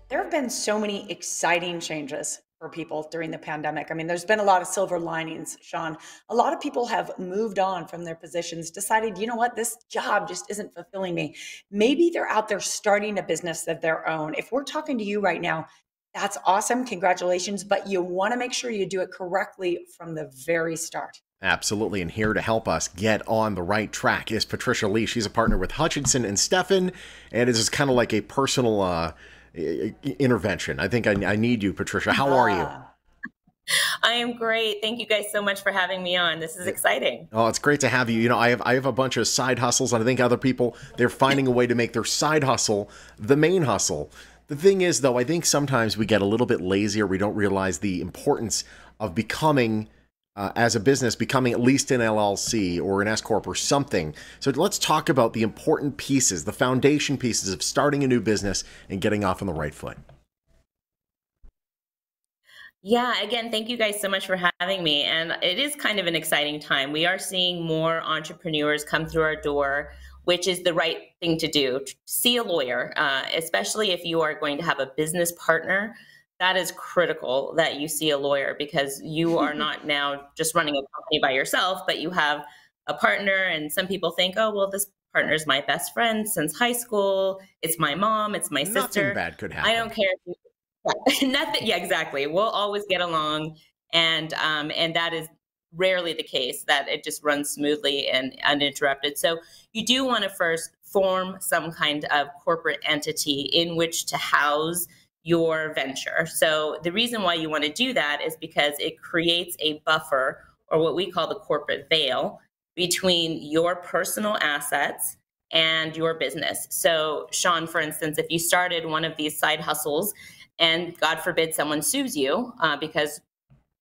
There have been so many exciting changes for people during the pandemic. I mean, there's been a lot of silver linings, Sean. A lot of people have moved on from their positions, decided, you know what, this job just isn't fulfilling me. Maybe they're out there starting a business of their own. If we're talking to you right now, that's awesome. Congratulations. But you want to make sure you do it correctly from the very start. Absolutely. And here to help us get on the right track is Patricia Lee. She's a partner with Hutchison and Steffen, and it is kind of like a personal intervention. I think I need you, Patricia. How are you? I am great. Thank you guys so much for having me on. This is exciting. Oh, it's great to have you. You know, I have a bunch of side hustles, and I think other people, they're finding a way to make their side hustle the main hustle. The thing is, though, I think sometimes we get a little bit lazy, or we don't realize the importance of becoming as a business, becoming at least an LLC or an S-Corp or something. So let's talk about the important pieces, the foundation pieces of starting a new business and getting off on the right foot. Yeah, again, thank you guys so much for having me. And it is kind of an exciting time. We are seeing more entrepreneurs come through our door, which is the right thing to do. See a lawyer, especially if you are going to have a business partner. That is critical that you see a lawyer, because you are not now just running a company by yourself, but you have a partner. And some people think, oh, well, this partner is my best friend since high school. It's my mom. It's my sister. Nothing bad could happen. I don't care. Nothing. Yeah, exactly. We'll always get along. And that is rarely the case, that it just runs smoothly and uninterrupted. So you do want to first form some kind of corporate entity in which to house your venture. So the reason why you want to do that is because it creates a buffer, or what we call the corporate veil, between your personal assets and your business. So Sean, for instance, if you started one of these side hustles and God forbid someone sues you because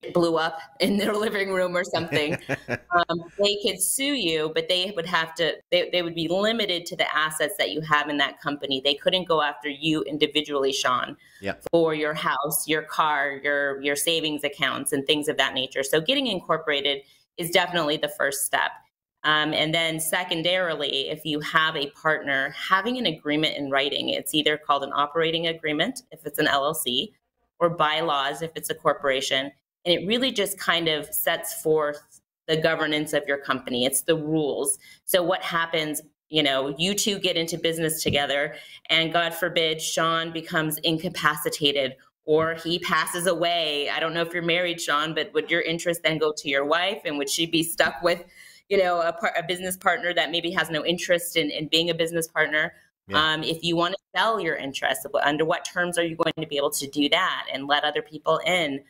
it blew up in their living room or something, they could sue you, but they would have to, they would be limited to the assets that you have in that company. They couldn't go after you individually, Sean, for your house, your car, your savings accounts, and things of that nature. So getting incorporated is definitely the first step. And then secondarily, if you have a partner, having an agreement in writing, it's either called an operating agreement if it's an LLC, or bylaws if it's a corporation. And it really just kind of sets forth the governance of your company. It's the rules. So what happens, you two get into business together, and God forbid Sean becomes incapacitated or he passes away. I don't know if you're married, Sean, but would your interest then go to your wife? And would she be stuck with, a business partner that maybe has no interest in being a business partner? Yeah. If you want to sell your interest, under what terms are you going to be able to do that and let other people in?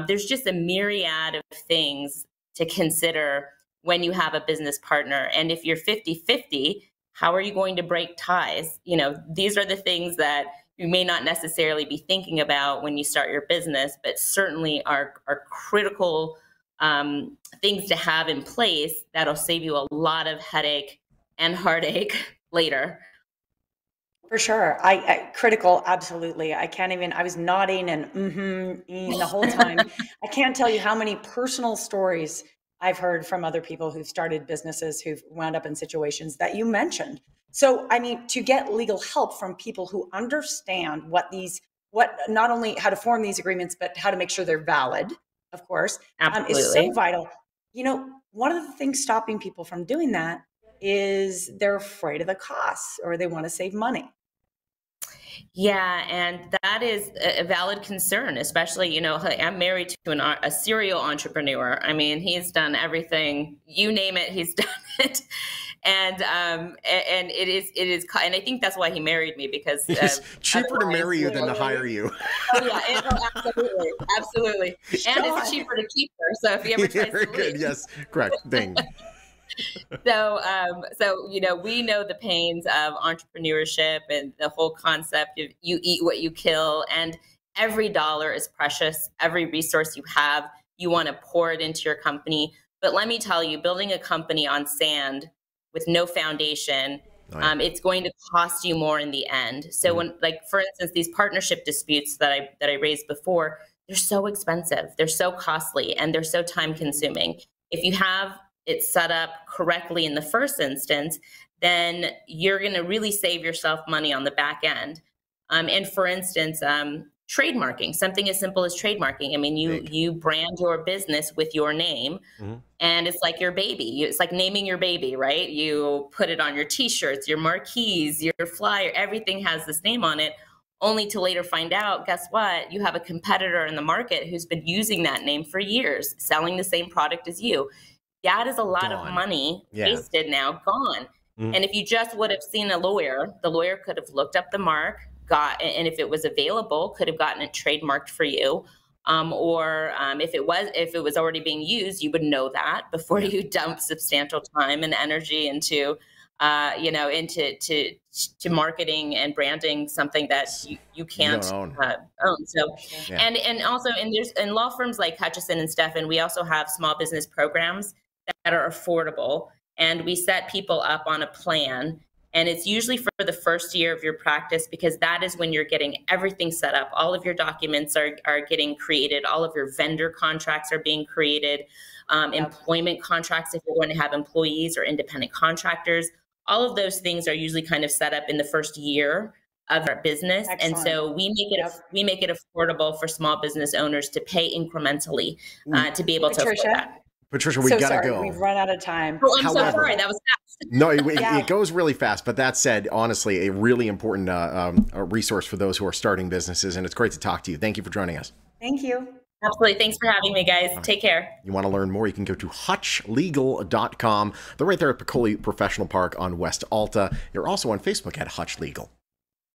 There's just a myriad of things to consider when you have a business partner. And if you're 50-50, how are you going to break ties? These are the things that you may not necessarily be thinking about when you start your business, but certainly are critical things to have in place that'll save you a lot of headache and heartache later. For sure. I critical. Absolutely. I was nodding and the whole time. I can't tell you how many personal stories I've heard from other people who've started businesses who've wound up in situations that you mentioned. So, to get legal help from people who understand what not only how to form these agreements, but how to make sure they're valid, of course, is so vital. One of the things stopping people from doing that is they're afraid of the costs, or they want to save money. Yeah, and that is a valid concern, especially, I'm married to a serial entrepreneur. I mean, he's done everything, you name it, he's done it. And it is, and I think that's why he married me, because it's cheaper to marry you than to hire you. Oh yeah, absolutely. And it's cheaper to keep her. So if he ever tries to leave. Good, yes, correct. Ding. So we know the pains of entrepreneurship and the whole concept of you eat what you kill, and every dollar is precious. Every resource you have, you want to pour it into your company. But let me tell you, building a company on sand with no foundation, it's going to cost you more in the end. So when, for instance, these partnership disputes that I raised before, they're so expensive, they're so costly, and they're so time consuming. If you have it set up correctly in the first instance, then you're going to really save yourself money on the back end. And for instance, trademarking, something as simple as trademarking. I mean, you brand your business with your name, and it's like your baby. It's like naming your baby, right? You put it on your T-shirts, your marquees, your flyer. Everything has this name on it. Only to later find out, guess what? You have a competitor in the market who's been using that name for years, selling the same product as you. That is a lot of money wasted now, gone. And if you just would have seen a lawyer, the lawyer could have looked up the mark, and if it was available, could have gotten it trademarked for you. Or if it was already being used, you would know that before you dump substantial time and energy into to marketing and branding something that you can't own. So, and also in law firms like Hutchison and Steffen, we also have small business programs that are affordable, and we set people up on a plan. And it's usually for the first year of your practice, because that is when you're getting everything set up. All of your documents are getting created. All of your vendor contracts are being created. Employment contracts, if you're going to have employees or independent contractors. All of those things are usually kind of set up in the first year of our business. Excellent. And so we make it affordable for small business owners to pay incrementally to be able to afford that. Patricia, we gotta go. We've run out of time. Oh, I'm so sorry. That was fast. No, it goes really fast. But that said, honestly, a really important resource for those who are starting businesses. And it's great to talk to you. Thank you for joining us. Thank you. Absolutely. Thanks for having me, guys. Take care. You want to learn more, you can go to hutchlegal.com. They're right there at Piccoli Professional Park on West Alta. You're also on Facebook at Hutch Legal.